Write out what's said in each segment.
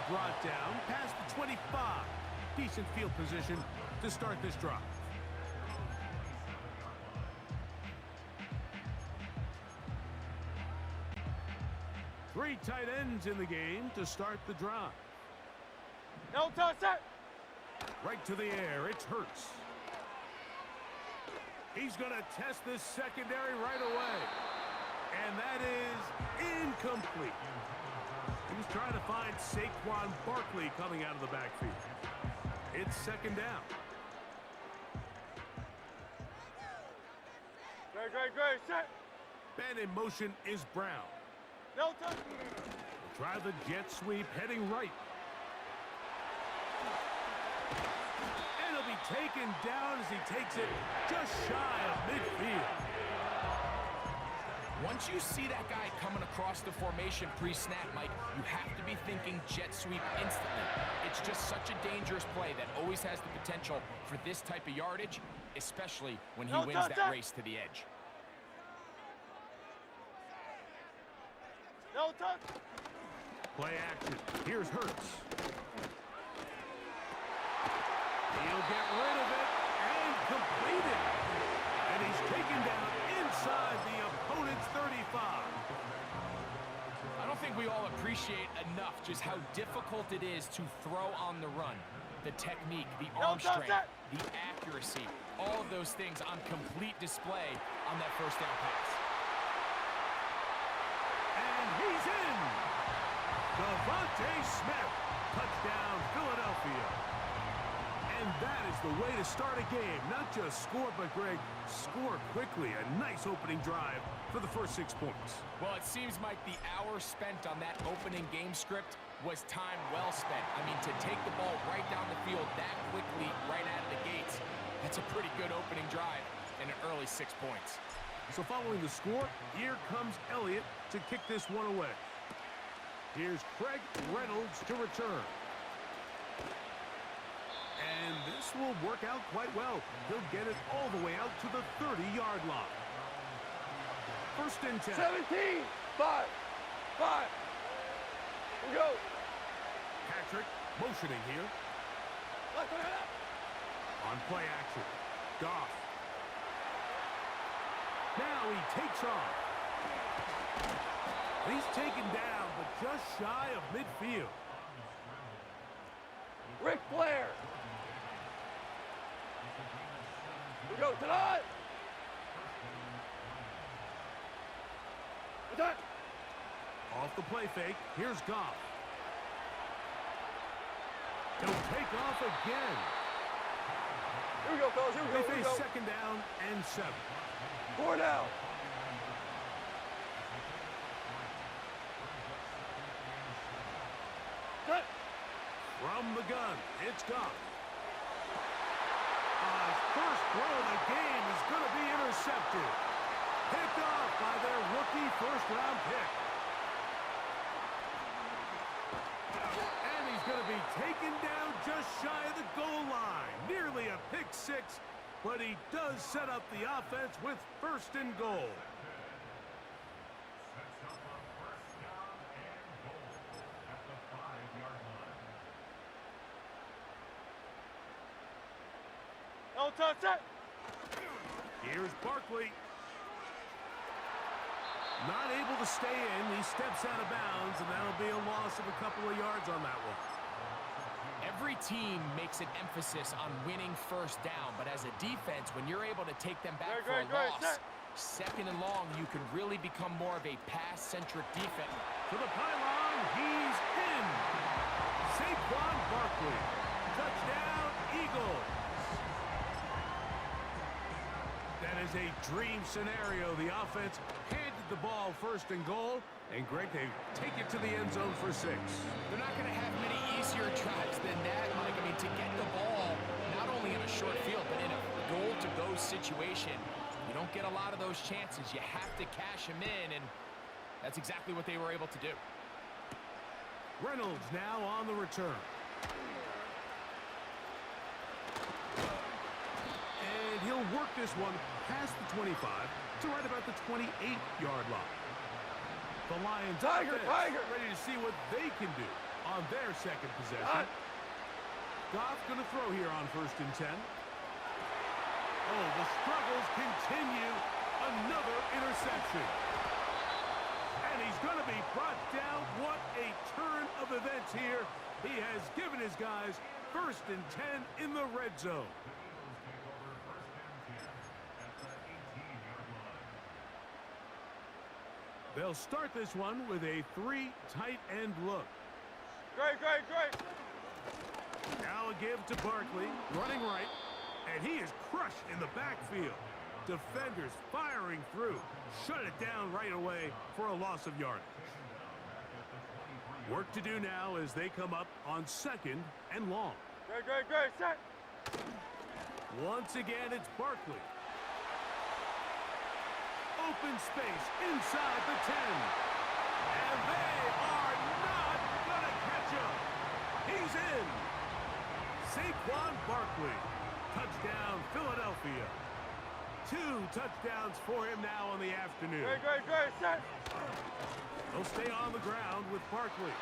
brought down past the 25. Decent field position to start this drive. Three tight ends in the game to start the drive. No touch it. Right to the air, it's Hurts. He's going to test this secondary right away. And that is incomplete. He was trying to find Saquon Barkley coming out of the backfield. It's second down. Great, set. Man in motion is Brown. No touch. Try the jet sweep heading right. And he'll be taken down as he takes it just shy of midfield. Once you see that guy coming across the formation pre-snap, Mike, you have to be thinking jet sweep instantly. It's just such a dangerous play that always has the potential for this type of yardage, especially when he wins that race to the edge. No touch. Play action. Here's Hurts. He'll get rid of it and complete it. And he's taken down inside the opponent's 35. I don't think we all appreciate enough just how difficult it is to throw on the run. The technique, the arm strength, the accuracy, all of those things on complete display on that first down pass. And he's in. Devontae Smith. Touchdown, Philadelphia. And that is the way to start a game. Not just score, but, Greg, score quickly. A nice opening drive for the first 6 points. Well, it seems like the hour spent on that opening game script was time well spent. I mean, to take the ball right down the field that quickly, right out of the gates, that's a pretty good opening drive and an early 6 points. So following the score, here comes Elliott to kick this one away. Here's Craig Reynolds to return. And this will work out quite well. He'll get it all the way out to the 30-yard line. First and 10. 17, 5. We go. Patrick motioning here. Left. On play action. Goff. Now he takes off. He's taken down, but just shy of midfield. Ric Flair. We go tonight. Attack. Off the play fake. Here's Goff. He'll take off again. Here we go, fellas. Here we They go. face second down and 7. 4 down. Cut. From the gun, it's Goff. His first throw of the game is going to be intercepted. Picked off by their rookie first-round pick. And he's going to be taken down just shy of the goal line. Nearly a pick 6, but he does set up the offense with first and goal. No touch it. Here's Barkley. Not able to stay in. He steps out of bounds, and that'll be a loss of a couple of yards on that one. Every team makes an emphasis on winning first down, but as a defense, when you're able to take them back for a loss, second and long, you can really become more of a pass-centric defense. To the pylon, he's in. Saquon Barkley. Touchdown, Eagles. That is a dream scenario. The offense handed the ball first and goal, and Greg, they take it to the end zone for 6. They're not going to have many easier drives than that, Mike. I mean, to get the ball, not only in a short field, but in a goal-to-go situation, you don't get a lot of those chances. You have to cash them in, and that's exactly what they were able to do. Reynolds now on the return. And he'll work this one past the 25 to right about the 28-yard line. The Lions Tiger. ready to see what they can do on their second possession. Goff's going to throw here on 1st and 10. Oh, the struggles continue. Another interception. And he's going to be brought down. What a turn of events here. He has given his guys 1st and 10 in the red zone. They'll start this one with a 3 tight end look. Great. Now a give to Barkley, running right, and he is crushed in the backfield. Defenders firing through. Shut it down right away for a loss of yardage. Work to do now as they come up on 2nd and long. Great. Set. Once again, it's Barkley. Open space inside the 10. And they are not going to catch him. He's in. Saquon Barkley. Touchdown, Philadelphia. 2 touchdowns for him now on the afternoon. Great. Set. He'll stay on the ground with Barkley.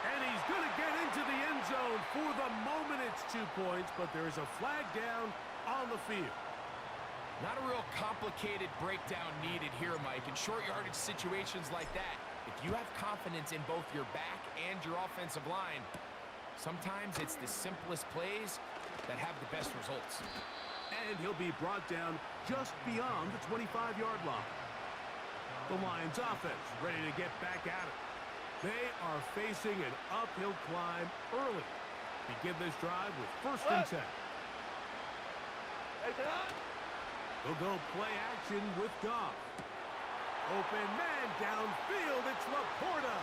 And he's going to get into the end zone. For the moment, it's 2 points, but there's a flag down on the field. Not a real complicated breakdown needed here, Mike. In short yardage situations like that, if you have confidence in both your back and your offensive line, sometimes it's the simplest plays that have the best results. And he'll be brought down just beyond the 25-yard line. The Lions offense ready to get back at it. They are facing an uphill climb early. Begin this drive with 1st and 10. They'll go play action with Goff. Open man downfield. It's Laporta.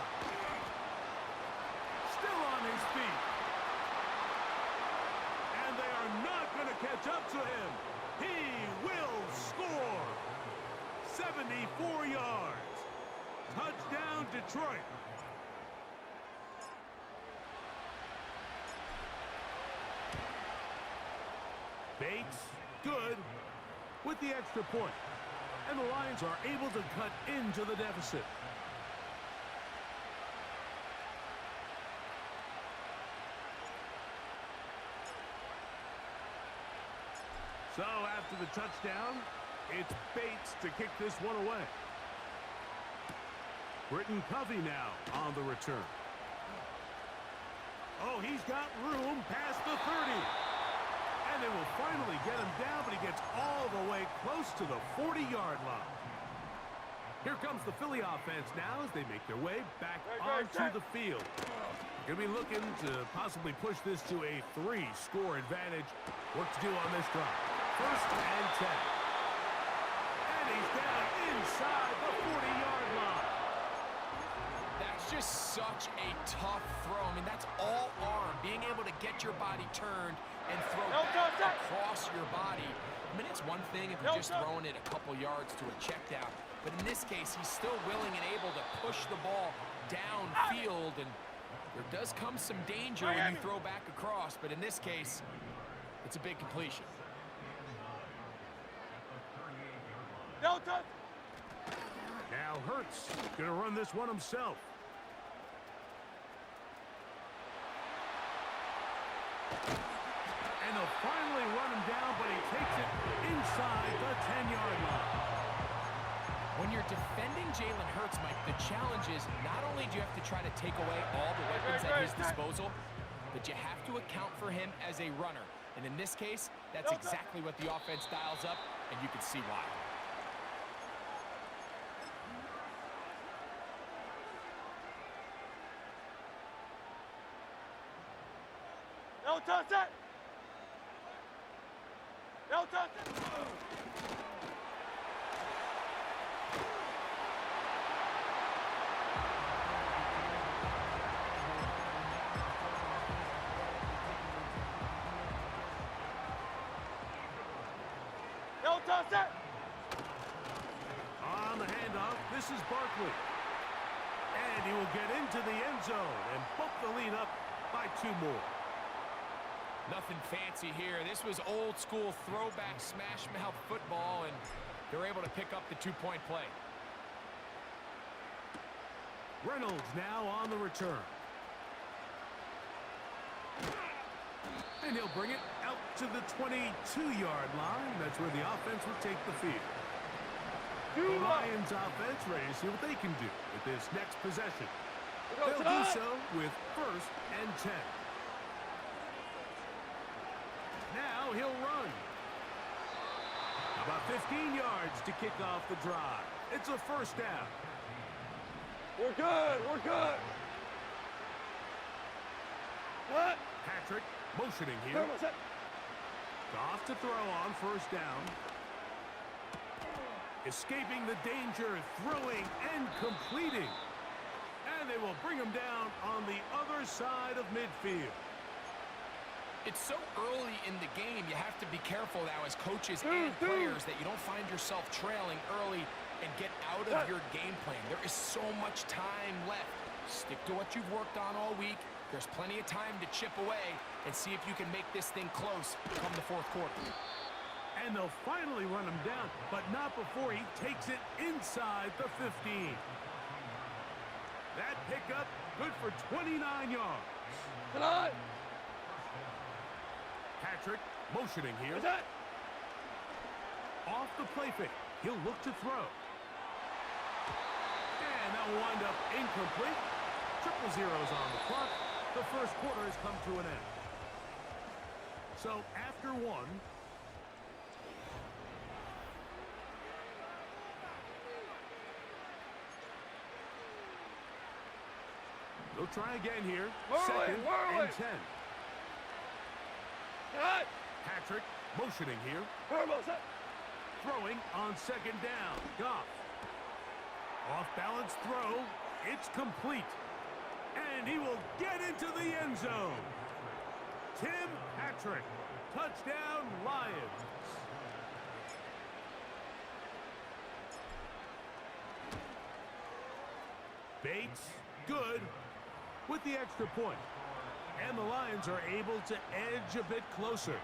Still on his feet. And they are not going to catch up to him. He will score. 74 yards. Touchdown, Detroit. Bates, good, with the extra point. And the Lions are able to cut into the deficit. So after the touchdown, it's Bates to kick this one away. Britton Covey now on the return. Oh, he's got room past the 30. And they will finally get him down, but he gets all the way close to the 40-yard line. Here comes the Philly offense now as they make their way back onto the field. They're going to be looking to possibly push this to a 3-score advantage. Work to do on this drive. 1st and 10. And he's down inside the 40-yard line. That's just such a tough throw. I mean, that's all arm. Being able to get your body turned and throw back across your body. I mean, it's one thing if you're just throwing it a couple yards to a check down. But in this case, he's still willing and able to push the ball downfield. And there does come some danger when you throw back across. But in this case, it's a big completion. Now Hurts going to run this one himself. And they'll finally run him down, but he takes it inside the 10-yard line. When you're defending Jalen Hurts, Mike, the challenge is not only do you have to try to take away all the weapons at his disposal, but you have to account for him as a runner. And in this case, that's exactly what the offense dials up, and you can see why. No touch it! No touch it! No touch it! On the handoff, this is Barkley. And he will get into the end zone and book the lead up by 2 more. Nothing fancy here. This was old school throwback smash mouth football, and they're able to pick up the 2-point play. Reynolds now on the return. And he'll bring it out to the 22-yard line. That's where the offense will take the field. The Lions offense ready to see what they can do with this next possession. They'll do so with 1st and 10. Now he'll run. About 15 yards to kick off the drive. It's a 1st down. We're good. We're good. What? Patrick motioning here. Off to throw on 1st down. Escaping the danger, throwing and completing. And they will bring him down on the other side of midfield. It's so early in the game, you have to be careful now as coaches and players that you don't find yourself trailing early and get out of your game plan. There is so much time left. Stick to what you've worked on all week. There's plenty of time to chip away and see if you can make this thing close come the 4th quarter. And they'll finally run him down, but not before he takes it inside the 15. That pickup good for 29 yards. Tonight. Patrick motioning here. What's that? Off the play fake. He'll look to throw. And that will wind up incomplete. 0-0 on the clock. The 1st quarter has come to an end. So after 1, they'll try again here. 2nd and 10. Patrick motioning here. Throwing on 2nd down. Goff. Off balance throw. It's complete. And he will get into the end zone. Tim Patrick. Touchdown Lions. Bates. Good. With the extra point. And the Lions are able to edge a bit closer.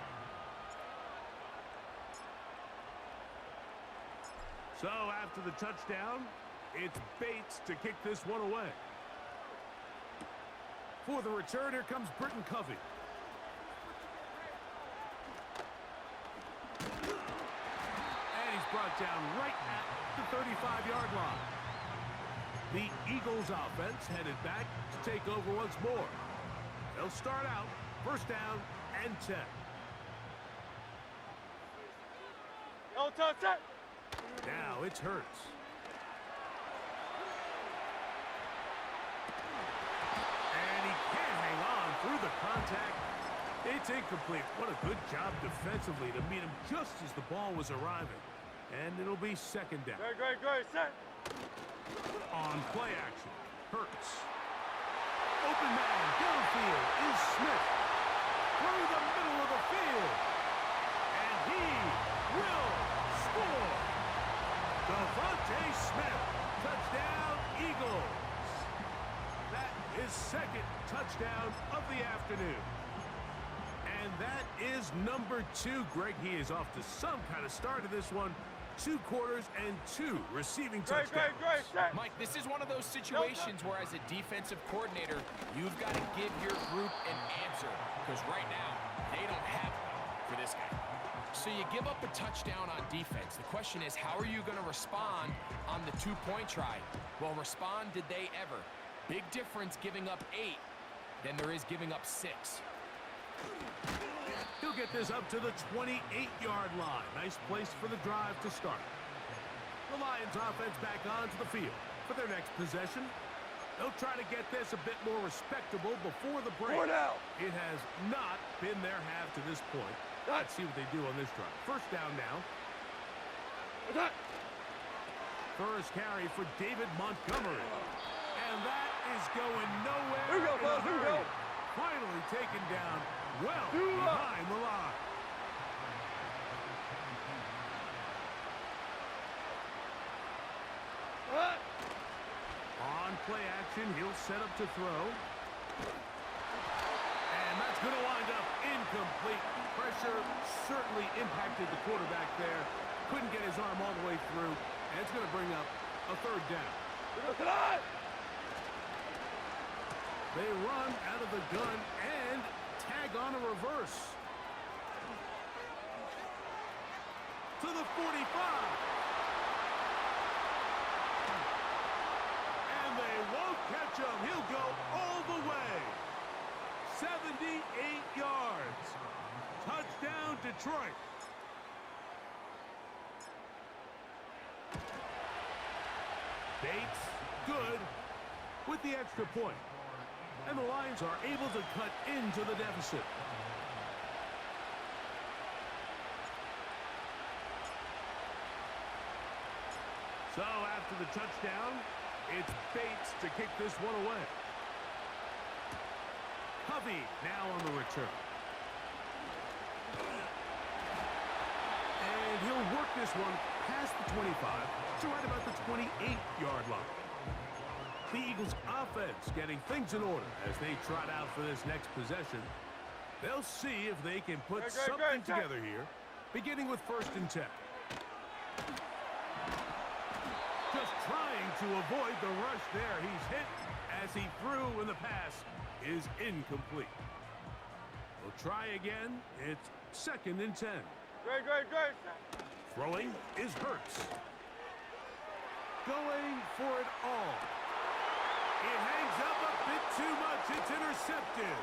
So after the touchdown, it's Bates to kick this one away. For the return, here comes Britton Covey. And he's brought down right at the 35-yard line. The Eagles offense headed back to take over once more. They'll start out 1st down and 10. No touch it. Now it's Hurts. And he can't hang on through the contact. It's incomplete. What a good job defensively to meet him just as the ball was arriving. And it'll be 2nd down. Great, set. On play action, Hurts. Open man, downfield is Smith. Through the middle of the field. And he will score. Devontae Smith, touchdown Eagles. That is 2nd touchdown of the afternoon. And that is number 2. Greg, he is off to some kind of start to this one. 2 quarters and 2 receiving touchdowns. Great. Mike, this is one of those situations where as a defensive coordinator, you've got to give your group an answer. Because right now, they don't have one for this guy. So you give up a touchdown on defense. The question is, how are you going to respond on the 2-point try? Well, respond did they ever? Big difference giving up 8 than there is giving up 6. He'll get this up to the 28-yard line. Nice place for the drive to start. The Lions offense back onto the field for their next possession. They'll try to get this a bit more respectable before the break. It has not been their half to this point. Let's see what they do on this drive. 1st down now. First carry for David Montgomery. And that is going nowhere. Here we go. Finally taken down well behind the line. On play action, he'll set up to throw. And that's going to wind up incomplete. Pressure certainly impacted the quarterback there. Couldn't get his arm all the way through. And it's going to bring up a 3rd down. They run out of the gun and tag on a reverse. To the 45. And they won't catch him. He'll go all the way. 78 yards. Touchdown, Detroit. Bates, good, with the extra point. And the Lions are able to cut into the deficit. So after the touchdown, it's Bates to kick this one away. Covey now on the return. And he'll work this one past the 25 to right about the 28-yard line. The Eagles' offense getting things in order as they trot out for this next possession. They'll see if they can put something together here, beginning with 1st and 10. Just trying to avoid the rush there. He's hit as he threw when the pass is incomplete. We'll try again. It's 2nd and 10. Great. Throwing is Hurts. Going for it all. It hangs up a bit too much. It's intercepted.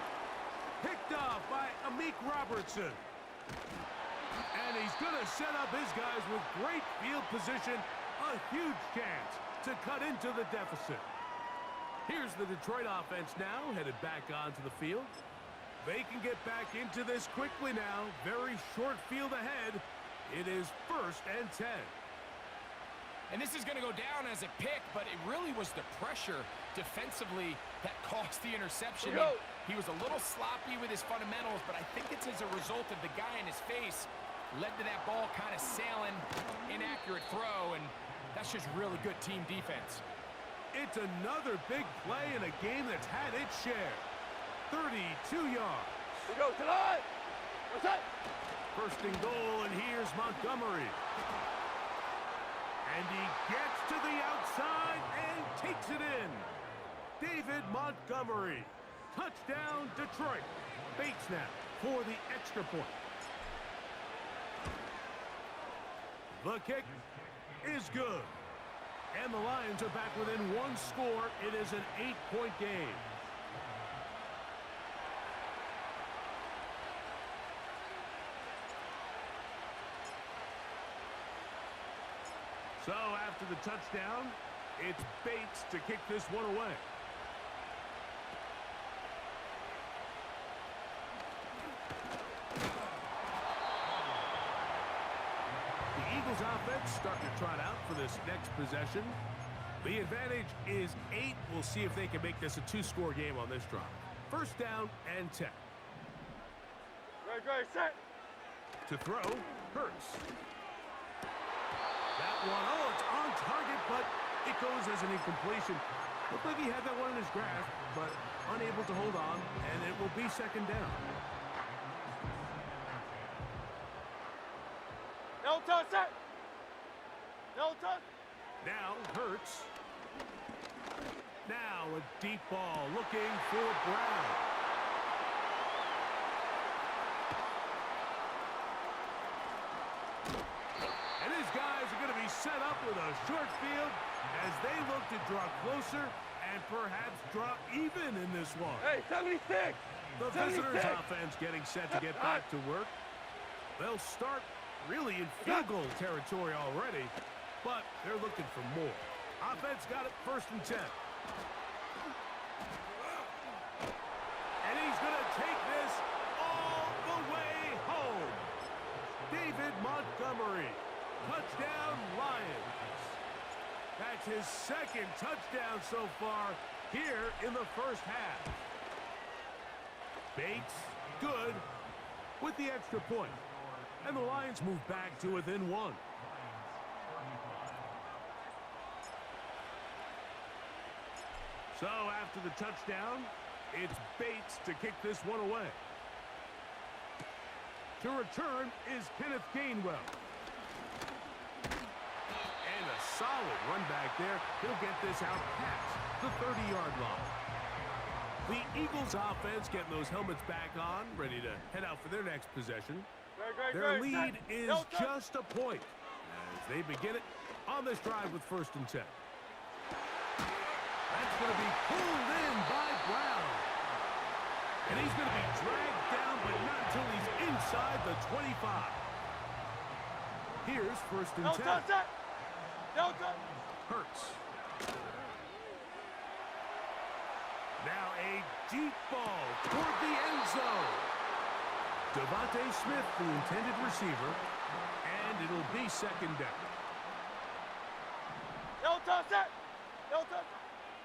Picked off by Amik Robertson. And he's going to set up his guys with great field position. A huge chance to cut into the deficit. Here's the Detroit offense now, headed back onto the field. They can get back into this quickly now. Very short field ahead. It is 1st and 10. And this is going to go down as a pick, but it really was the pressure defensively that caused the interception. He was a little sloppy with his fundamentals, but I think it's as a result of the guy in his face led to that ball kind of sailing, inaccurate throw, and that's just really good team defense. It's another big play in a game that's had its share. 32 yards. We go tonight. What's that? 1st and goal, and here's Montgomery. And he gets to the outside and takes it in. David Montgomery. Touchdown, Detroit. Bates now for the extra point. The kick is good. And the Lions are back within 1 score. It is an 8-point game. So after the touchdown, it's Bates to kick this one away. The Eagles offense starting to trot out for this next possession. The advantage is 8. We'll see if they can make this a 2-score game on this drive. 1st down and 10. Great, set. To throw, Hurts. That one, it's on target, but it goes as an incompletion. Looked like he had that one in his grasp, but unable to hold on, and it will be 2nd down. No touch, set. No touch. Now Hurts. Now a deep ball looking for Brown. And his guys are going to be set up with a short field as they look to draw closer and perhaps draw even in this one. Hey, 76. The visitors' offense getting set to get back to work. They'll start really in field goal territory already, but they're looking for more. Offense got it 1st and 10. And he's going to take this all the way home. David Montgomery. Touchdown, Lions. That's his 2nd touchdown so far here in the 1st half. Bates, good, with the extra point. And the Lions move back to within 1. So after the touchdown, it's Bates to kick this one away. To return is Kenneth Gainwell. And a solid run back there. He'll get this out past the 30-yard line. The Eagles offense getting those helmets back on, ready to head out for their next possession. Their lead is just a point as they begin it on this drive with 1st and 10. That's going to be pulled in by Brown. And he's going to be dragged down, but not until he's inside the 25. Here's 1st and 10. Hurts. Now a deep ball toward the end zone. Devontae Smith, the intended receiver, and it'll be 2nd down.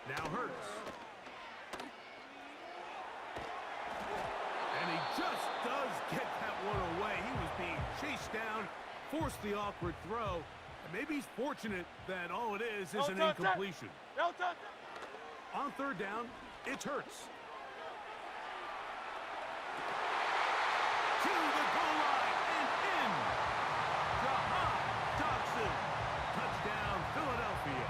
Now Hurts. And he just does get that one away. He was being chased down, forced the awkward throw. And maybe he's fortunate that all it is an incompletion. On 3rd down, it's Hurts. To the goal line and in. Jahan Dodson. Touchdown, Philadelphia.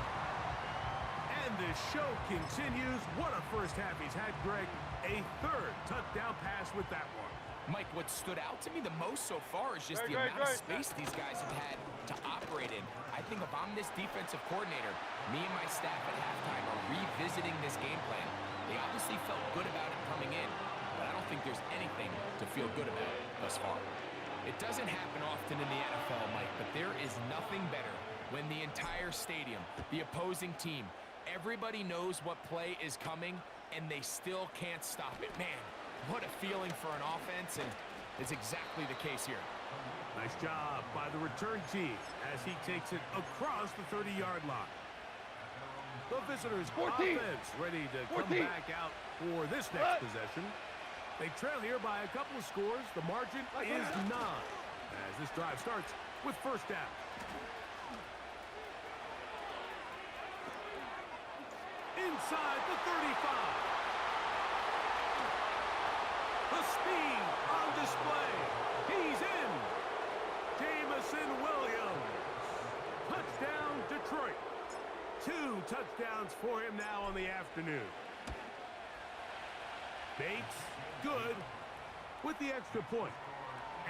And the show continues. What a first half he's had, Greg. A 3rd touchdown pass with that one. Mike, what stood out to me the most so far is just the amount of space these guys have had to operate in. I think if I'm this defensive coordinator, me and my staff at halftime are revisiting this game plan. They obviously felt good about it coming in, but I don't think there's anything to feel good about thus far. It doesn't happen often in the NFL, Mike, but there is nothing better when the entire stadium, the opposing team, everybody knows what play is coming, and they still can't stop it. Man, what a feeling for an offense, and it's exactly the case here. Nice job by the return team as he takes it across the 30-yard line. The visitors' offense ready to come back out for this next possession. They trail here by a couple of scores. The margin is 9 as this drive starts with 1st down. Inside the 35. The speed on display. He's in. Jamison Williams. Touchdown, Detroit. 2 touchdowns for him now on the afternoon. Bates, good, with the extra point.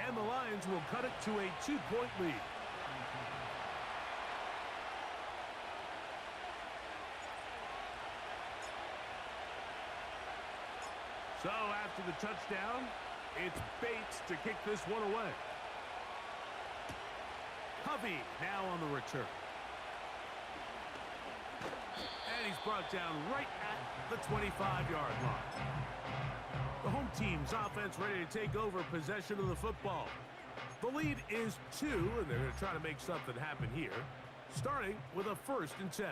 And the Lions will cut it to a 2-point lead. So after the touchdown, it's Bates to kick this one away. Hovey now on the return. And he's brought down right at the 25-yard line. The home team's offense ready to take over possession of the football. The lead is 2, and they're going to try to make something happen here, starting with a 1st and 10.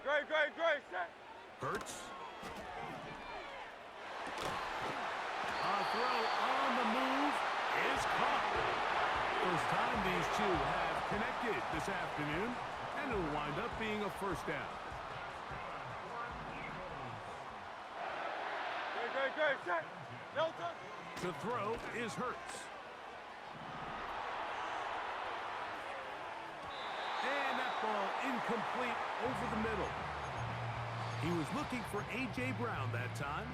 Great, set. Hurts. A throw on the move is caught. First time these two have connected this afternoon, and it'll wind up being a 1st down. Great, set. To throw is Hurts. And that ball incomplete over the middle. He was looking for A.J. Brown that time,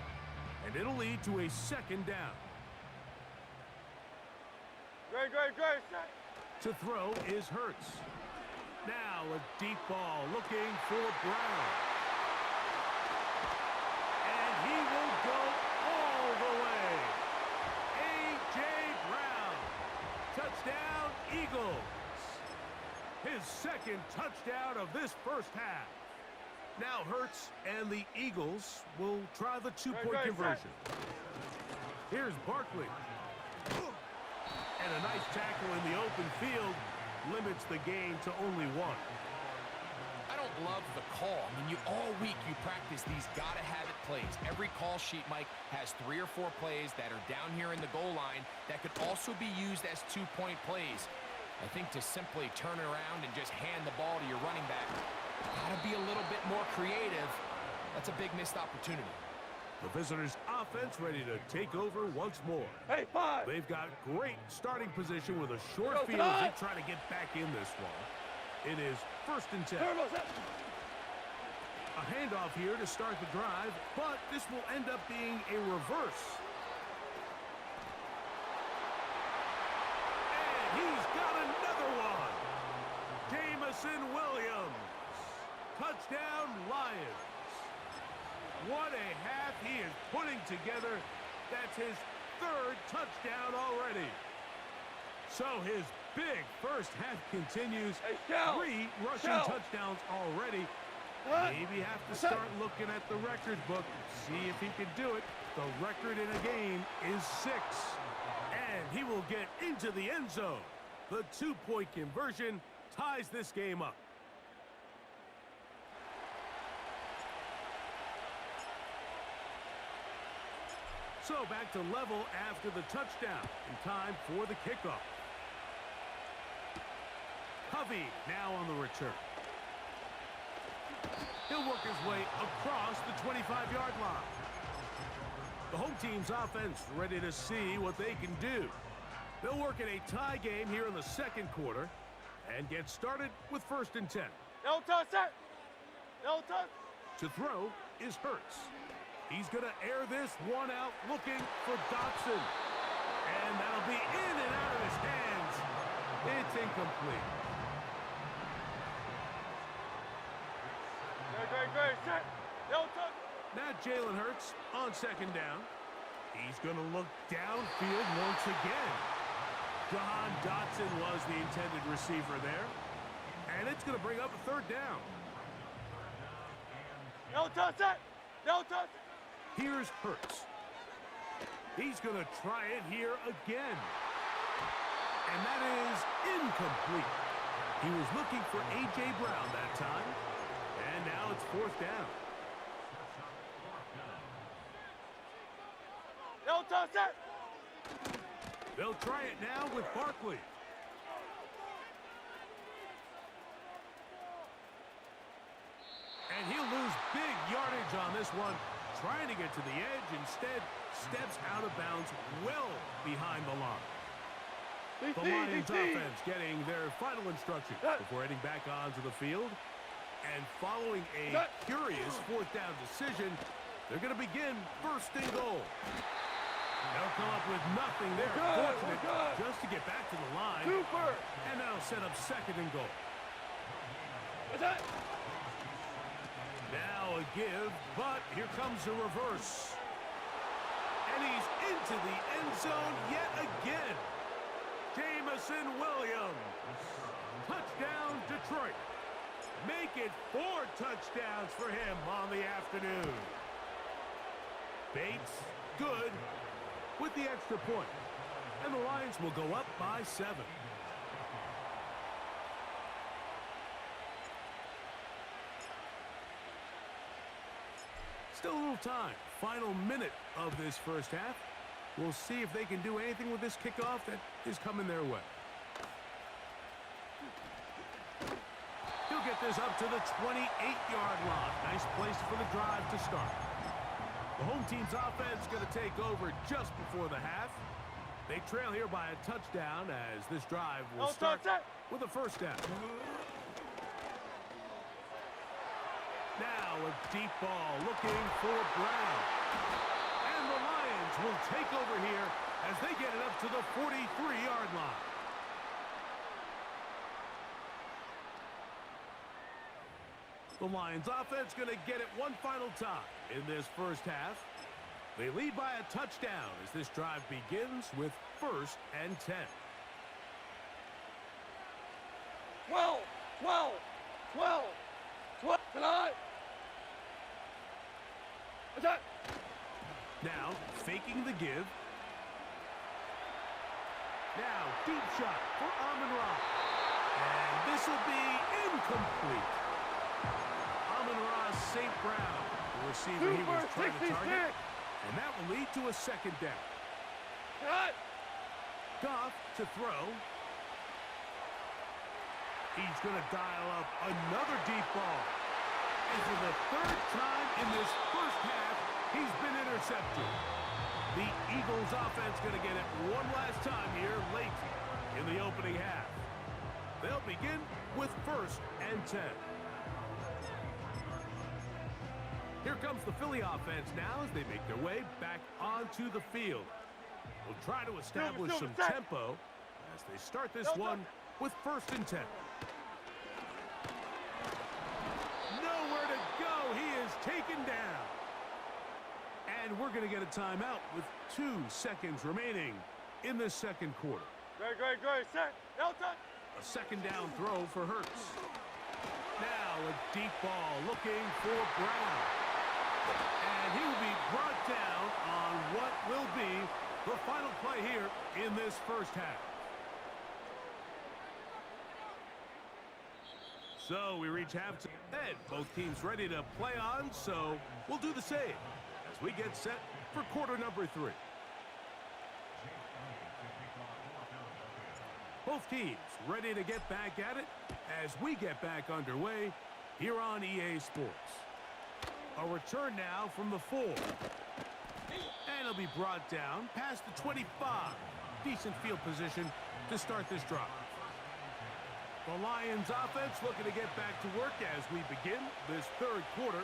and it'll lead to a 2nd down. Great, set. To throw is Hurts. Now a deep ball looking for Brown. And he will go all the way. A.J. Brown. Touchdown, Eagles. His 2nd touchdown of this first half. Now Hurts and the Eagles will try the 2-point conversion. Here's Barkley. And a nice tackle in the open field limits the game to only 1. I don't love the call. I mean, all week you practice these gotta-have-it plays. Every call sheet, Mike, has 3 or 4 plays that are down here in the goal line that could also be used as 2-point plays. I think to simply turn it around and just hand the ball to your running back, gotta be a little bit more creative. That's a big missed opportunity. The visitors' offense ready to take over once more. Hey, 5. They've got great starting position with a short field as they try to get back in this one. It is 1st and 10. A handoff here to start the drive, but this will end up being a reverse. And he's got another one. Jamison Williams. Touchdown, Lions. What a half he is putting together. That's his third touchdown already. So his big first half continues. Hey, Cal. 3 rushing touchdowns already. Maybe have to start looking at the record book, see if he can do it. The record in a game is 6. And he will get into the end zone. The 2-point conversion ties this game up. So back to level after the touchdown. In time for the kickoff. Covey now on the return. He'll work his way across the 25-yard line. The home team's offense ready to see what they can do. They'll work in a tie game here in the second quarter and get started with 1st and 10. No touch, sir. No touch. To throw is Hurts. He's going to air this one out looking for Dotson. And that'll be in and out of his hands. It's incomplete. Great, set. No touch. Now Jalen Hurts on 2nd down. He's going to look downfield once again. John Dotson was the intended receiver there. And it's going to bring up a 3rd down. No touch, sir. No touch. Here's Hurts. He's going to try it here again. And that is incomplete. He was looking for A.J. Brown that time. And now it's 4th down. No touch, sir. They'll try it now with Barkley. And he'll lose big yardage on this one. Trying to get to the edge, instead steps out of bounds well behind the line. The Lions offense getting their final instruction before heading back onto the field. And following a curious 4th down decision, they're going to begin 1st and goal. They'll come up with nothing there. Fortunate just to get back to the line. And that'll set up 2nd and goal. Now a give, but here comes a reverse. And he's into the end zone yet again. Jamison Williams. Touchdown, Detroit. Make it 4 touchdowns for him on the afternoon. Bates, good, with the extra point. And the Lions will go up by 7. Still a little time. Final minute of this first half. We'll see if they can do anything with this kickoff that is coming their way. He'll get this up to the 28-yard line. Nice place for the drive to start. The home team's offense going to take over just before the half. They trail here by a touchdown as this drive will start with a 1st down. Now a deep ball looking for Brown. And the Lions will take over here as they get it up to the 43-yard line. The Lions offense going to get it one final time in this first half. They lead by a touchdown as this drive begins with 1st and 10. 12, 12, 12, 12, tonight. Attack. Now, faking the give. Now, deep shot for Amon-Ra. And this will be incomplete. Amon-Ra St. Brown, the receiver he was trying to target. And that will lead to a 2nd down. Cut. Goff to throw. He's going to dial up another deep ball. And for the 3rd time in this first half, he's been intercepted. The Eagles offense going to get it one last time here late in the opening half. They'll begin with 1st and 10. Here comes the Philly offense now as they make their way back onto the field. We'll try to establish some tempo as they start this one with 1st and 10. Nowhere to go. He is taken down. And we're going to get a timeout with 2 seconds remaining in the 2nd quarter. Great. Set. Delta. A 2nd down throw for Hurts. Now a deep ball looking for Brown. And he will be brought down on what will be the final play here in this 1st half. So we reach halftime. Both teams ready to play on, so we'll do the same as we get set for quarter number 3. Both teams ready to get back at it as we get back underway here on EA Sports. A return now from the 4. And it'll be brought down past the 25. Decent field position to start this drive. The Lions offense looking to get back to work as we begin this 3rd quarter.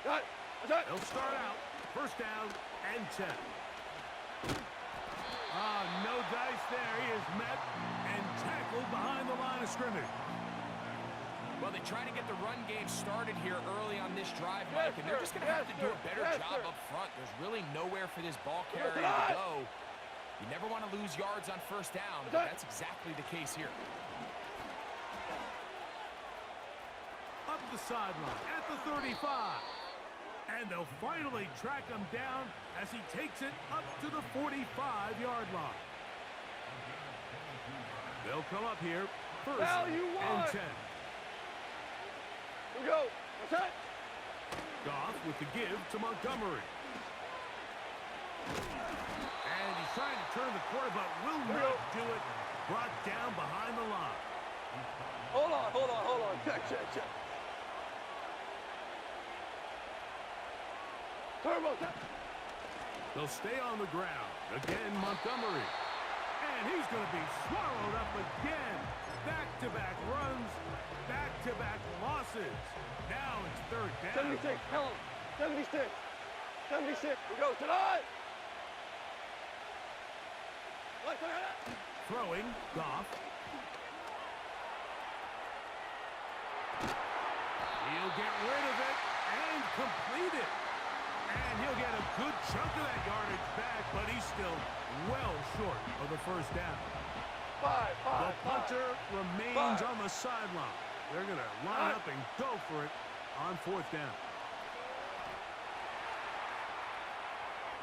They'll start out 1st down and 10. No dice there. He is met and tackled behind the line of scrimmage. Well, they try to get the run game started here early on this drive, Mike, and they're just going to have to do a better job up front. There's really nowhere for this ball carrier to go. You never want to lose yards on 1st down, but that's exactly the case here. Up the sideline at the 35. And they'll finally track him down as he takes it up to the 45-yard line. They'll come up here 1st and 10. Here we go. Set. Goff with the give to Montgomery. And he's trying to turn the corner, but will not do it. Brought down behind the line. Hold on. Check. Turbo. They'll stay on the ground. Again, Montgomery. And he's going to be swallowed up again. Back-to-back runs, back-to-back losses. Now it's 3rd down. 76, tell him. 76. 76. We go tonight. Throwing, Goff. He'll get rid of it and complete it. And he'll get a good chunk of that yardage back, but he's still well short of the 1st down. The punter remains on the sideline. They're going to line up and go for it on 4th down.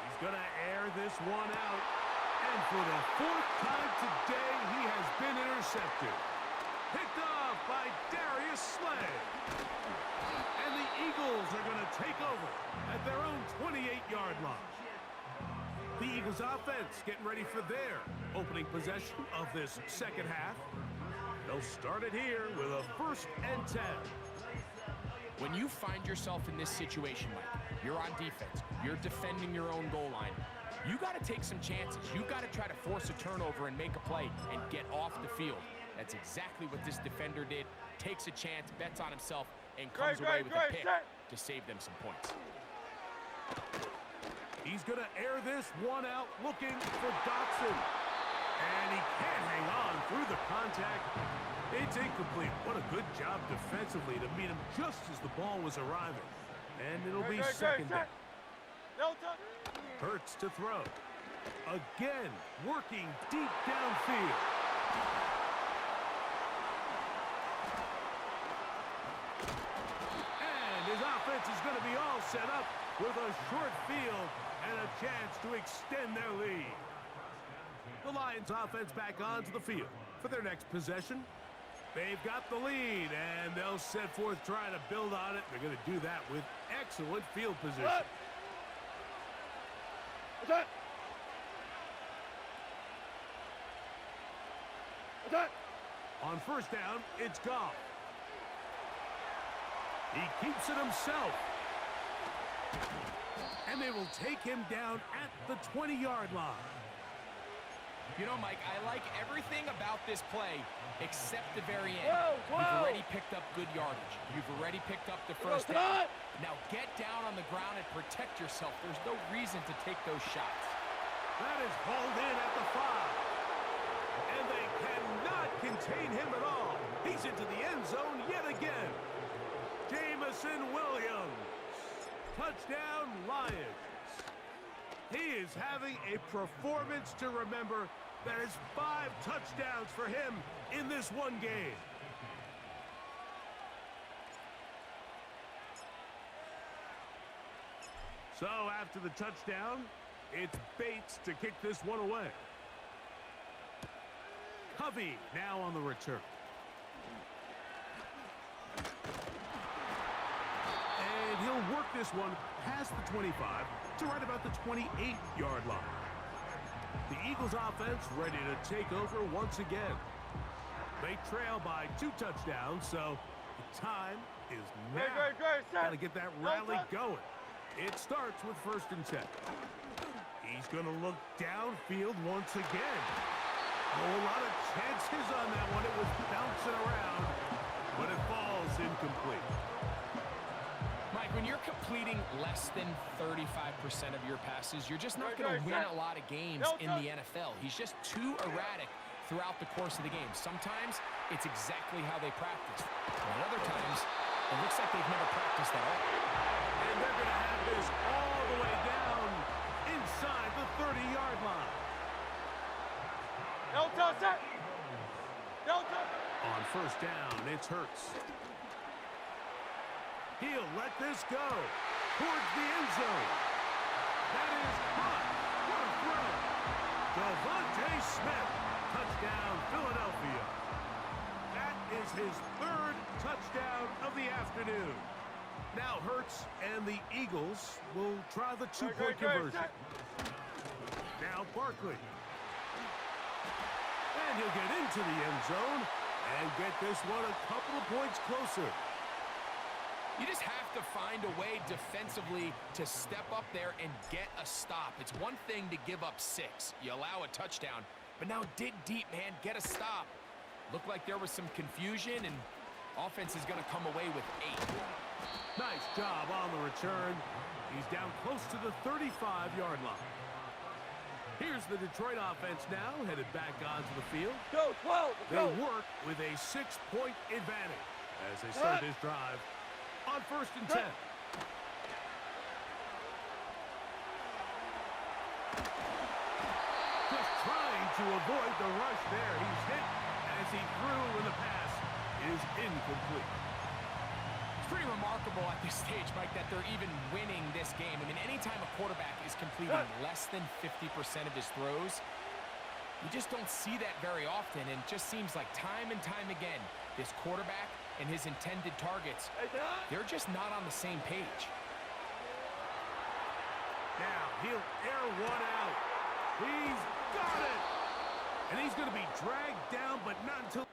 He's going to air this one out. And for the 4th time today, he has been intercepted. Picked off by Darius Slay. And the Eagles are going to take over at their own 28-yard line. The Eagles offense getting ready for their opening possession of this 2nd half. They'll start it here with a 1st and 10. When you find yourself in this situation, Mike, you're on defense, you're defending your own goal line, you got to take some chances. You got to try to force a turnover and make a play and get off the field. That's exactly what this defender did. Takes a chance, bets on himself, and comes away with a pick to save them some points. He's going to air this one out looking for Dotson. And he can't hang on through the contact. It's incomplete. What a good job defensively to meet him just as the ball was arriving. And it'll be 2nd down. Hurts to throw. Again, working deep downfield. And his offense is going to be all set up with a short field and a chance to extend their lead. The Lions offense back onto the field for their next possession. They've got the lead, and they'll set forth trying to build on it. They're going to do that with excellent field position. On 1st down, it's Goff. He keeps it himself. And they will take him down at the 20-yard line. You know, Mike, I like everything about this play except the very end. Whoa. You've already picked up good yardage. You've already picked up the first down. Now get down on the ground and protect yourself. There's no reason to take those shots. That is hauled in at the 5. And they cannot contain him at all. He's into the end zone yet again. Jamison Williams. Touchdown, Lions. He is having a performance to remember. That is 5 touchdowns for him in this one game. So after the touchdown, it's Bates to kick this one away. Covey now on the return. And he'll work this one past the 25 to right about the 28-yard line. The Eagles offense ready to take over once again. They trail by 2 touchdowns, so the time is now. Got to get that rally going. It starts with 1st and 10. He's going to look downfield once again. Oh, a lot of chances on that one. It was bouncing around, but it falls incomplete. Mike, when you're completing less than 35% of your passes, you're just not going to win a lot of games in the NFL. He's just too erratic throughout the course of the game. Sometimes it's exactly how they practice. And other times, it looks like they've never practiced at all. And they're going to have this all the way down inside the 30-yard line. On 1st down, it's Hurts. He'll let this go towards the end zone. That is caught. What a throw. Devontae Smith. Touchdown, Philadelphia. That is his 3rd touchdown of the afternoon. Now Hurts and the Eagles will try the 2-point conversion. Now Barkley. And he'll get into the end zone and get this one a couple of points closer. You just have to find a way defensively to step up there and get a stop. It's one thing to give up 6. You allow a touchdown, but now dig deep, man. Get a stop. Looked like there was some confusion, and offense is going to come away with 8. Nice job on the return. He's down close to the 35-yard line. Here's the Detroit offense now, headed back onto the field. They work with a 6-point advantage as they start this drive on 1st and 10. Just trying to avoid the rush there. He's hit as he threw, and the pass is incomplete. It's pretty remarkable at this stage, Mike, that they're even winning this game. I mean, anytime a quarterback is completing less than 50% of his throws, you just don't see that very often, and it just seems like time and time again, this quarterback and his intended targets, they're just not on the same page. Now, he'll air one out. He's got it! And he's going to be dragged down, but not until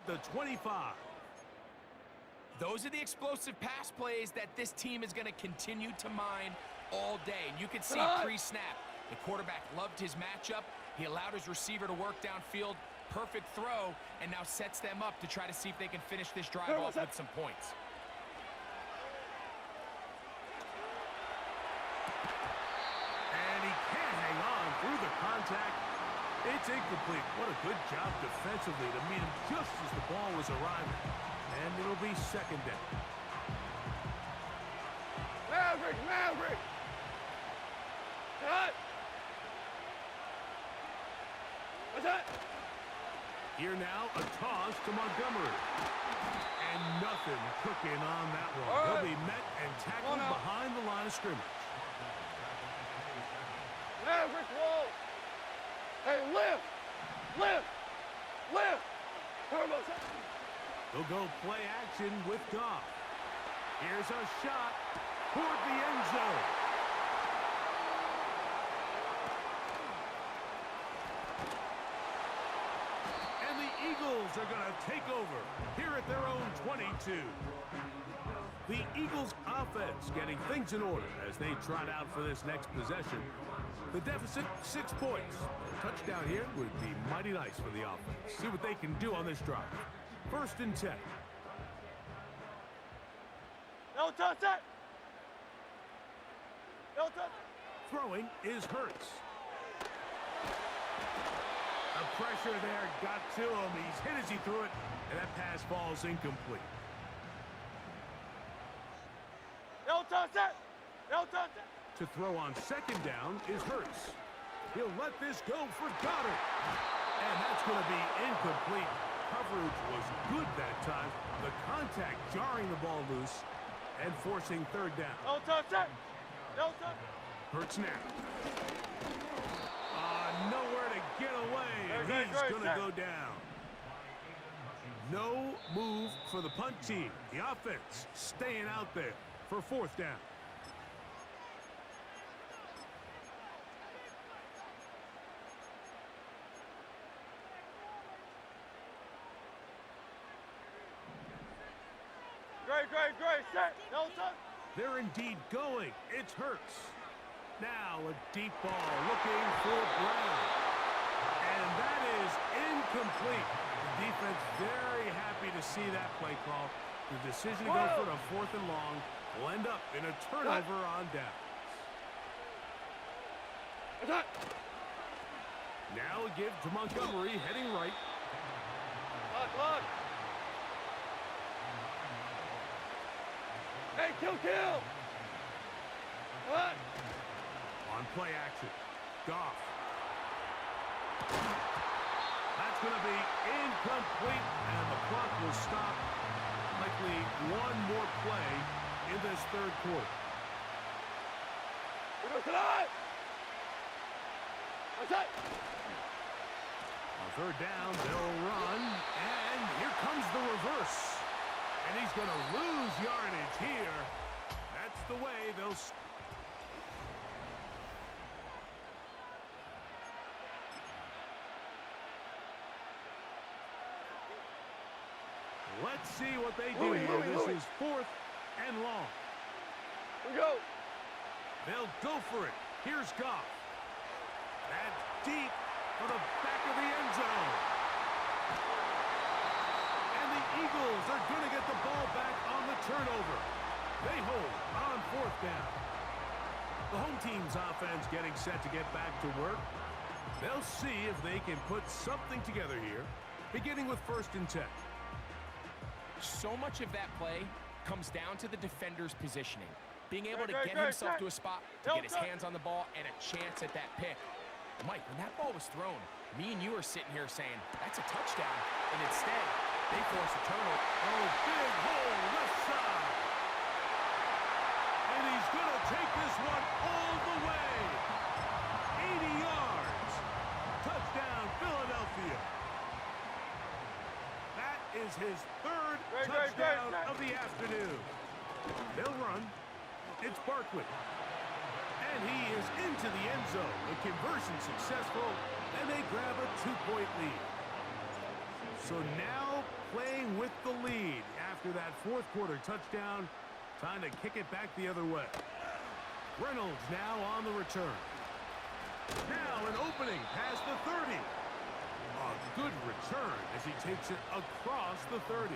the 25. Those are the explosive pass plays that this team is going to continue to mine all day. And you can see pre-snap, the quarterback loved his matchup. He allowed his receiver to work downfield. Perfect throw, and now sets them up to try to see if they can finish this drive off with some points. And he can't hang on through the contact. It's incomplete. What a good job defensively to meet him just as the ball was arriving. And it'll be second down. Maverick! Cut! What's that? Here now, a toss to Montgomery. And nothing cooking on that one. He'll be met and tackled behind the line of scrimmage. Maverick, roll! Hey, lift! They'll go play action with Goff. Here's a shot toward the end zone. And the Eagles are going to take over here at their own 22. The Eagles offense getting things in order as they trot out for this next possession. The deficit, 6 points. A touchdown here would be mighty nice for the offense. See what they can do on this drive. First and 10. No touch it! No touch! Throwing is Hurts. The pressure there got to him. He's hit as he threw it, and that pass falls incomplete. No touch it! No touch it! To throw on second down is Hurts. He'll let this go for Goddard. And that's going to be incomplete. Coverage was good that time. The contact jarring the ball loose and forcing third down. No touch it! No touch it! Hurts now. Nowhere to get away, and he's going to go down. No move for the punt team. The offense staying out there for fourth down. Great, set! No touch! They're indeed going. It's Hurts. Now a deep ball looking for Brown. And that is incomplete. The defense very happy to see that play call. The decision to go for a fourth and long will end up in a turnover on downs. Now a give to Montgomery heading right. Look! Hey, kill! What? On play action, Goff. That's going to be incomplete, and the clock will stop. Likely one more play in this third quarter. What's that? On third down, they'll run, and here comes the reverse. And he's going to lose yardage here. That's the way they'll... Let's see what they do here. This is fourth and long. We go. They'll go for it. Here's Goff. That's deep for the back of the end zone. And the Eagles are going to get the ball back on the turnover. They hold on fourth down. The home team's offense getting set to get back to work. They'll see if they can put something together here, beginning with first and 10. So much of that play comes down to the defender's positioning. Being able to get himself to a spot, to get his hands on the ball, and a chance at that pick. Mike, when that ball was thrown, me and you were sitting here saying, that's a touchdown. And instead, they force a turnover. Oh, big hole left side. And he's going to take this one all the way. 80 yards. Touchdown, Philadelphia. That is his third touchdown of the afternoon. They'll run. It's Barkley. And he is into the end zone. The conversion successful, and they grab a 2-point lead. So now playing with the lead after that fourth quarter touchdown. Time to kick it back the other way. Reynolds now on the return. Now an opening past the 30. A good return as he takes it across the 30.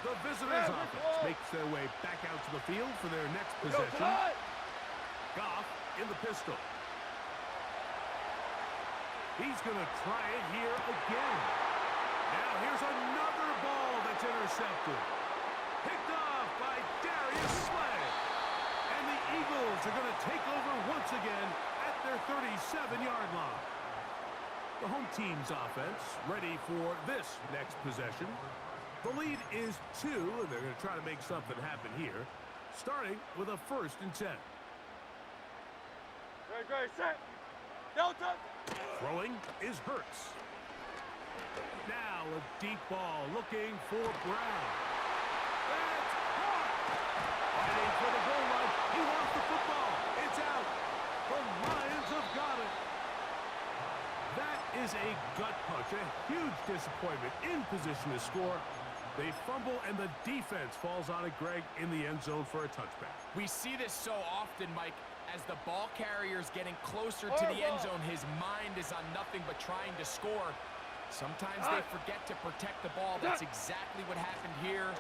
The visitors' offense makes their way back out to the field for their next possession. Goff in the pistol. He's going to try it here again. Now here's another ball that's intercepted. Picked off by Darius Slay. And the Eagles are going to take over once again at their 37-yard line. The home team's offense ready for this next possession. The lead is 2, and they're going to try to make something happen here, starting with a 1st and 10. Great, set. Delta. Throwing is Hurts. Now a deep ball looking for Brown. That's caught. Heading for the goal line. He wants the football. It's out. The Lions have got it. That is a gut punch. A huge disappointment in position to score. They fumble, and the defense falls on it, Greg, in the end zone for a touchback. We see this so often, Mike. As the ball carrier is getting closer to the end zone, his mind is on nothing but trying to score. Sometimes they forget to protect the ball. That's exactly what happened here.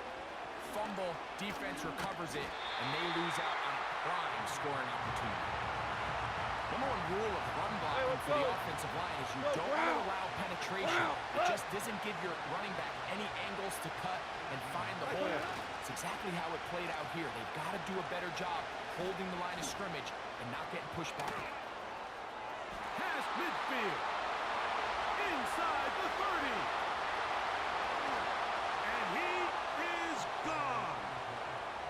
Fumble, defense recovers it, and they lose out on a prime scoring opportunity. Number one rule of run blocking for the offensive line is you don't allow penetration. It just doesn't give your running back any angles to cut and find the hole. It's exactly how it played out here. They've got to do a better job holding the line of scrimmage and not getting pushed back. Past midfield. Inside the 30. And he is gone.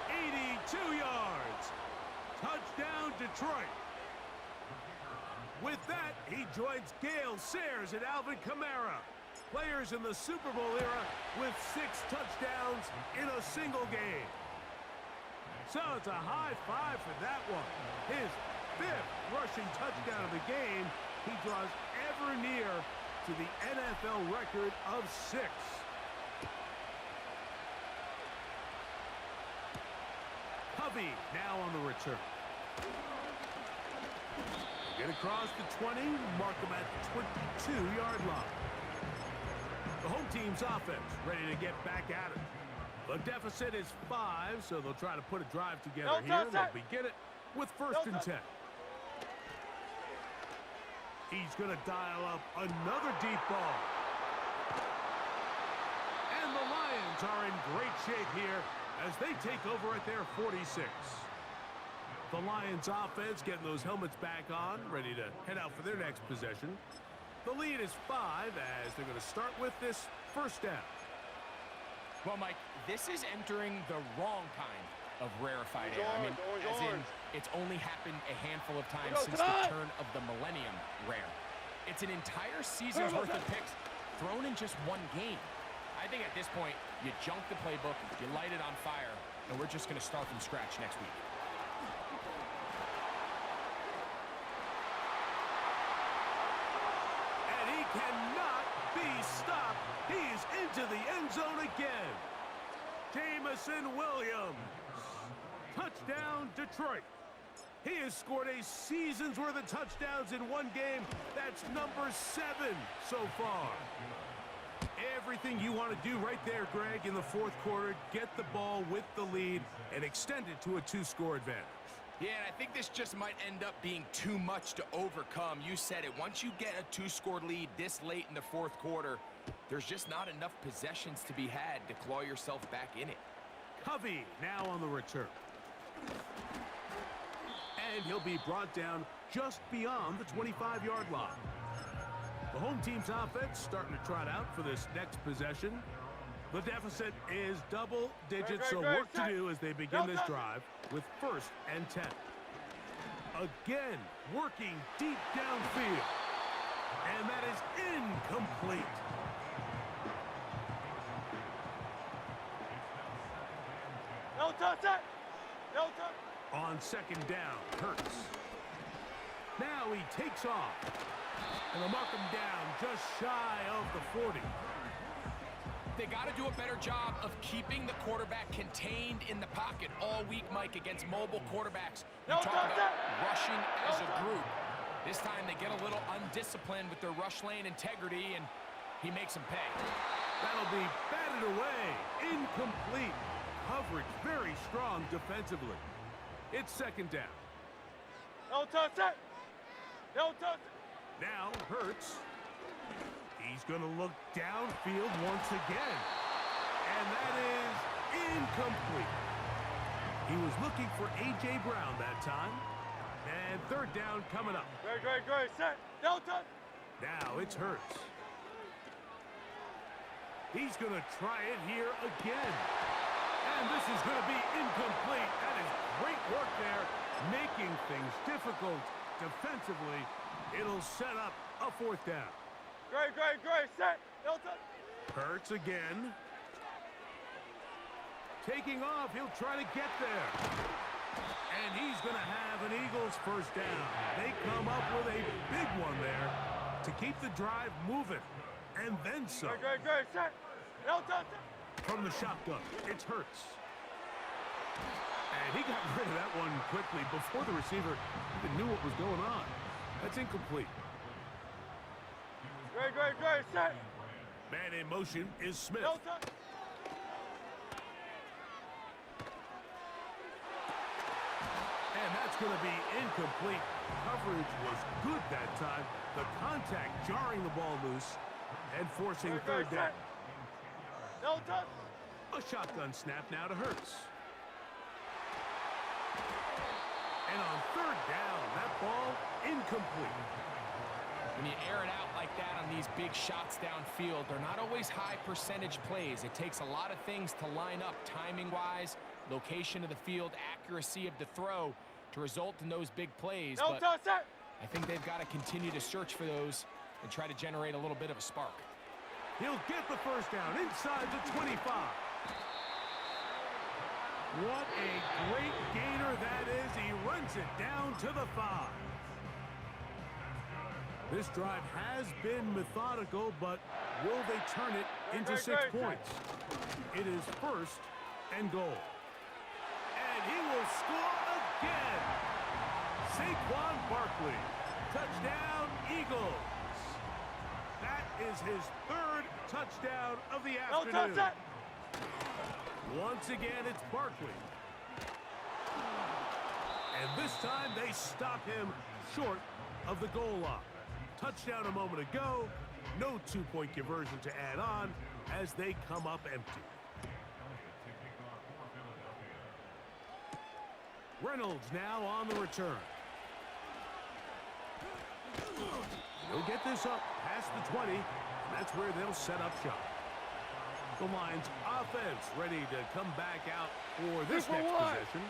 82 yards. Touchdown, Detroit. With that, he joins Gale Sayers and Alvin Kamara, players in the Super Bowl era with 6 touchdowns in a single game. So it's a high five for that one. His 5th rushing touchdown of the game. He draws ever near to the NFL record of 6. Covey now on the return. Get across the 20, mark them at the 22-yard line. The home team's offense ready to get back at it. The deficit is 5, so they'll try to put a drive together here. They'll begin it with 1st and 10. He's going to dial up another deep ball. And the Lions are in great shape here as they take over at their 46. The Lions offense getting those helmets back on, ready to head out for their next possession. The lead is 5 as they're going to start with this 1st down. Well, Mike, this is entering the wrong kind of rarefied air. I mean, as in, it's only happened a handful of times since the turn of the millennium rare. It's an entire season's worth of picks thrown in just one game. I think at this point, you junk the playbook, you light it on fire, and we're just going to start from scratch next week. Cannot be stopped. He's into the end zone again. Jameson Williams. Touchdown, Detroit. He has scored a season's worth of touchdowns in one game. That's number 7 so far. Everything you want to do right there, Greg, in the 4th quarter. Get the ball with the lead and extend it to a 2-score advantage. Yeah, and I think this just might end up being too much to overcome. You said it. Once you get a 2-score lead this late in the 4th quarter, there's just not enough possessions to be had to claw yourself back in it. Covey now on the return. And he'll be brought down just beyond the 25-yard line. The home team's offense starting to trot out for this next possession. The deficit is double digits, so work to do as they begin this drive with 1st and 10. Again, working deep downfield. And that is incomplete. No touch it! No touch! On 2nd down, Hurts. Now he takes off. And they'll mark him down just shy of the 40. they got to do a better job of keeping the quarterback contained in the pocket all week, Mike, against mobile quarterbacks. You talk about rushing as a group. This time they get a little undisciplined with their rush lane integrity, and he makes them pay. That'll be batted away. Incomplete. Coverage very strong defensively. It's second down. No touch it. No touch it. Now Hurts. He's going to look downfield once again. And that is incomplete. He was looking for A.J. Brown that time. And third down coming up. Great. Set. No touch. Now it's Hurts. He's going to try it here again. And this is going to be incomplete. That is great work there, making things difficult defensively. It'll set up a fourth down. Great. Set. No touch. Hurts again. Taking off, he'll try to get there. And he's going to have an Eagles first down. They come up with a big one there to keep the drive moving. And then some. Great. Set. No touch. From the shotgun, it's Hurts. And he got rid of that one quickly before the receiver even knew what was going on. That's incomplete. Great. Set. Man in motion is Smith. No touch. And that's going to be incomplete. Coverage was good that time. The contact jarring the ball loose and forcing third down. No touch. A shotgun snap now to Hurts. And on third down, that ball incomplete. When you air it out like that on these big shots downfield, they're not always high percentage plays. It takes a lot of things to line up timing-wise, location of the field, accuracy of the throw to result in those big plays. No touch. Set. I think they've got to continue to search for those and try to generate a little bit of a spark. He'll get the first down inside the 25. What a great gainer that is. He runs it down to the 5. This drive has been methodical, but will they turn it into 6 points? It is first and goal. And he will score again. Saquon Barkley. Touchdown, Eagles. That is his third touchdown of the afternoon. No touch. Once again, it's Barkley. And this time they stop him short of the goal line. Touchdown a moment ago. No two-point conversion to add on as they come up empty. Reynolds now on the return. He'll get this up past the 20. And that's where they'll set up shop. The Lions offense ready to come back out for this next possession.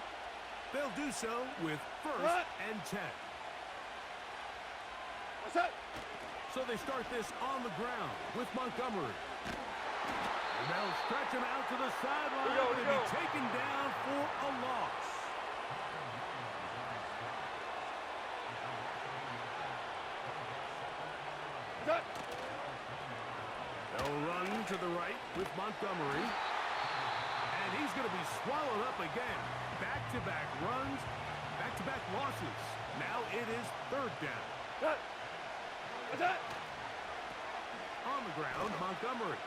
They'll do so with first and 10. What's that? So they start this on the ground with Montgomery. And they'll stretch him out to the sideline and be taken down for a loss. They'll run to the right with Montgomery. And he's going to be swallowed up again. Back-to-back runs, back-to-back losses. Now it is third down. What's that? On the ground, Montgomery.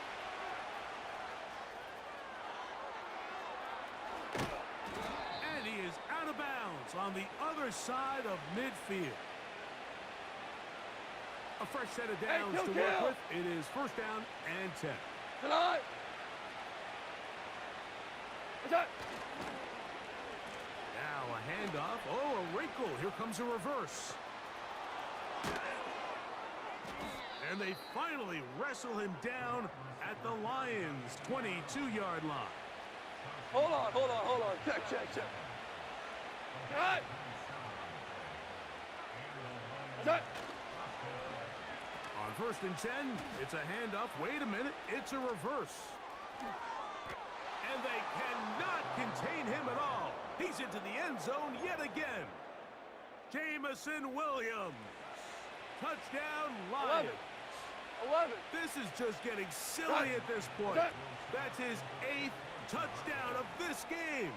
And he is out of bounds on the other side of midfield. A fresh set of downs to work with. It is first down and 10. Tonight. What's that? Now a handoff. Oh, a wrinkle. Here comes a reverse. And they finally wrestle him down at the Lions' 22-yard line. Hold on. Check. Tonight. What's that? On first and 10, it's a handoff. Wait a minute, it's a reverse. And they cannot contain him at all. He's into the end zone yet again. Jamison Williams. Touchdown, Lions. 11. This is just getting silly at this point. That's his 8th touchdown of this game.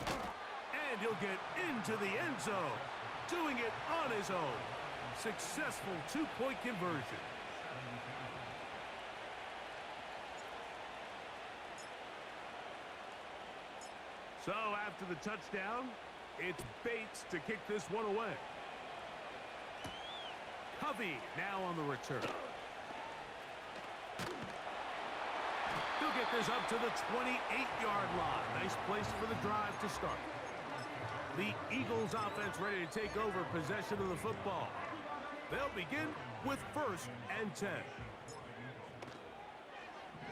And he'll get into the end zone, doing it on his own. Successful 2-point conversion. So after the touchdown, it's Bates to kick this one away. Covey now on the return. He'll get this up to the 28-yard line. Nice place for the drive to start. The Eagles offense ready to take over possession of the football. They'll begin with 1st and 10.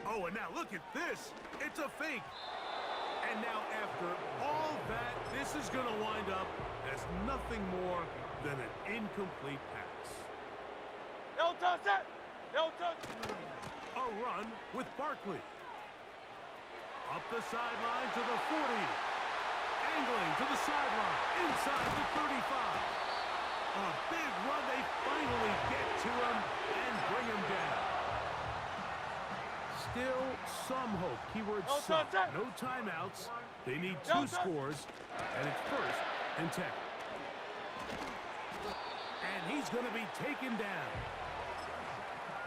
Oh, and now look at this. It's a fake. And now after all that, this is going to wind up as nothing more than an incomplete pass. No touch that. No touch. A run with Barkley. Up the sideline to the 40. Angling to the sideline. Inside the 35. A big run. They finally get to him and bring him down. Still some hope. Keyword some. No timeouts. They need 2 scores. And it's 1st and 10. And he's going to be taken down.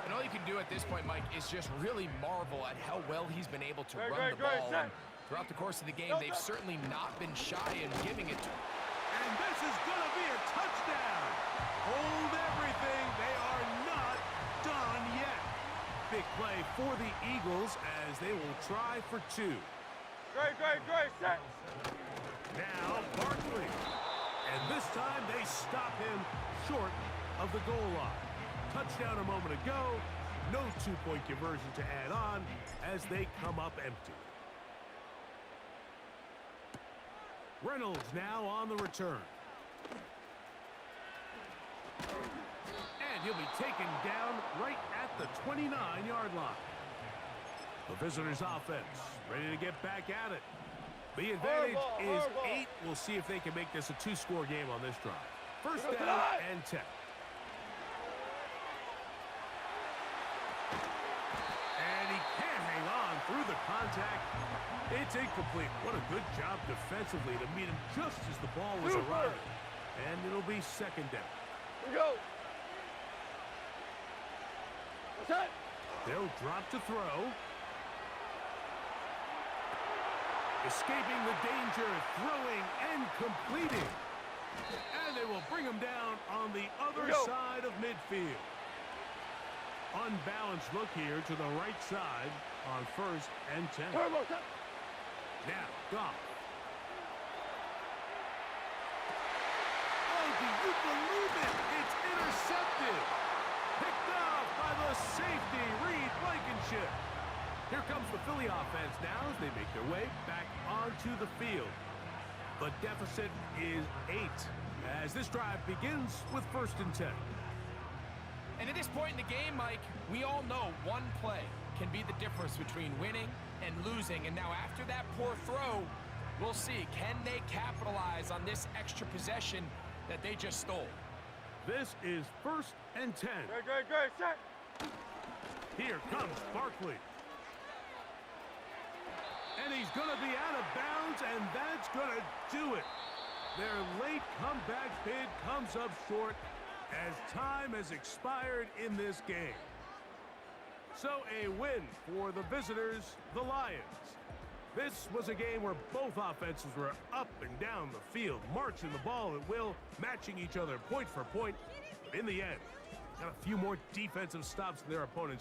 And all you can do at this point, Mike, is just really marvel at how well he's been able to run the ball. And throughout the course of the game, they've certainly not been shy in giving it to him. And this is going to be a touchdown. Hold everything. They are not done yet. Big play for the Eagles as they will try for 2. Great, set. Now Barkley. And this time they stop him short of the goal line. Touchdown a moment ago. No 2-point conversion to add on as they come up empty. Reynolds now on the return. And he'll be taken down right at the 29-yard line. The visitors' offense ready to get back at it. The advantage is 8. We'll see if they can make this a 2-score game on this drive. 1st down and 10. And he can't hang on through the contact. It's incomplete. What a good job defensively to meet him just as the ball was arriving. And it'll be 2nd down. Here we go. Set. They'll drop to throw. Escaping the danger, throwing and completing. And they will bring him down on the other side of midfield. Unbalanced look here to the right side on 1st and 10. Now, Goff. Oh, do you believe it? It's intercepted. Picked off by the safety, Reed Blankenship. Here comes the Philly offense now as they make their way back onto the field. The deficit is 8 as this drive begins with 1st and 10. And at this point in the game, Mike, we all know one play can be the difference between winning and losing. And now after that poor throw, we'll see, can they capitalize on this extra possession that they just stole? This is 1st and 10. Great, set. Here comes Barkley. And he's going to be out of bounds, and that's going to do it. Their late comeback bid comes up short as time has expired in this game. So a win for the visitors, the Lions. This was a game where both offenses were up and down the field, marching the ball at will, matching each other point for point. But in the end, got a few more defensive stops than their opponents.